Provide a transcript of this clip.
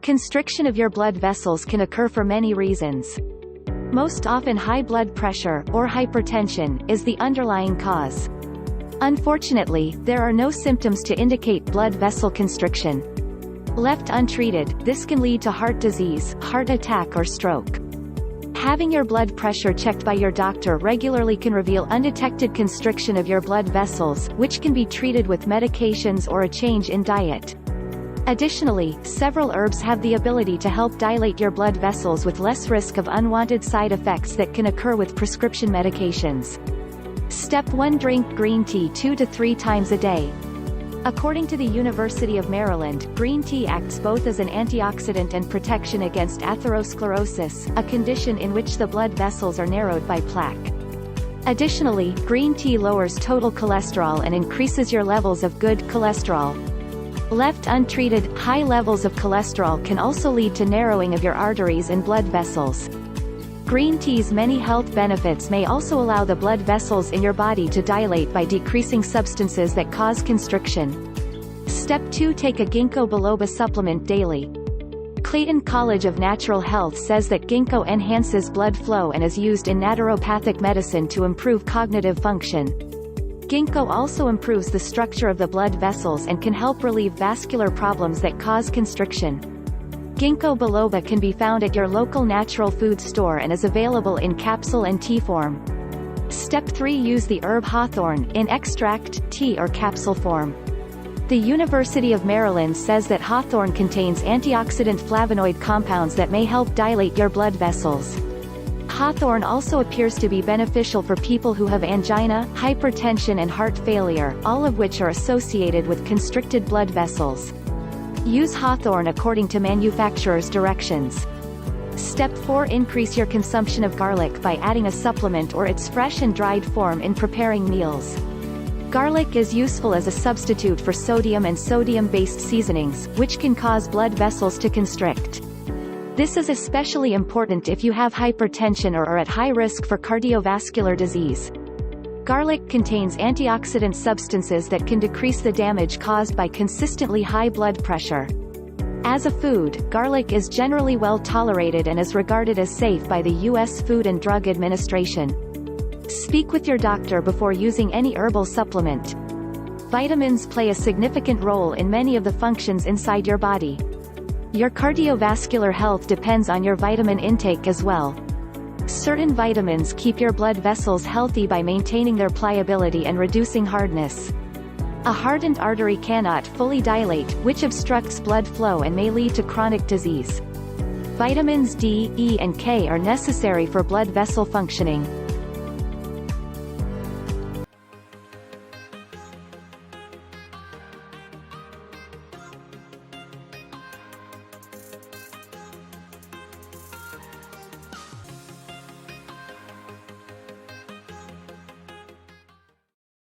Constriction of your blood vessels can occur for many reasons. Most often high blood pressure, or hypertension, is the underlying cause. Unfortunately, there are no symptoms to indicate blood vessel constriction. Left untreated, this can lead to heart disease, heart attack or stroke. Having your blood pressure checked by your doctor regularly can reveal undetected constriction of your blood vessels, which can be treated with medications or a change in diet. Additionally, several herbs have the ability to help dilate your blood vessels with less risk of unwanted side effects that can occur with prescription medications. Step 1. Drink green tea 2 to 3 times a day. According to the University of Maryland, green tea acts both as an antioxidant and protection against atherosclerosis, a condition in which the blood vessels are narrowed by plaque. Additionally, green tea lowers total cholesterol and increases your levels of good cholesterol. Left untreated, high levels of cholesterol can also lead to narrowing of your arteries and blood vessels. Green tea's many health benefits may also allow the blood vessels in your body to dilate by decreasing substances that cause constriction. Step 2. Take a Gingko Biloba supplement daily. Clayton College of Natural Health says that Gingko enhances blood flow and is used in naturopathic medicine to improve cognitive function. Gingko also improves the structure of the blood vessels and can help relieve vascular problems that cause constriction. Gingko Biloba can be found at your local natural food store and is available in capsule and tea form. Step 3. Use the herb hawthorn, in extract, tea or capsule form. The University of Maryland says that hawthorn contains antioxidant flavonoid compounds that may help dilate your blood vessels. Hawthorn also appears to be beneficial for people who have angina, hypertension and heart failure, all of which are associated with constricted blood vessels. Use hawthorn according to manufacturer's directions. Step 4. Increase your consumption of garlic by adding a supplement or its fresh and dried form in preparing meals. Garlic is useful as a substitute for sodium and sodium-based seasonings, which can cause blood vessels to constrict. This is especially important if you have hypertension or are at high risk for cardiovascular disease. Garlic contains antioxidant substances that can decrease the damage caused by consistently high blood pressure. As a food, garlic is generally well tolerated and is regarded as safe by the U.S. Food and Drug Administration. Speak with your doctor before using any herbal supplement. Vitamins play a significant role in many of the functions inside your body. Your cardiovascular health depends on your vitamin intake as well. Certain vitamins keep your blood vessels healthy by maintaining their pliability and reducing hardness. A hardened artery cannot fully dilate, which obstructs blood flow and may lead to chronic disease. Vitamins D, E and K are necessary for blood vessel functioning.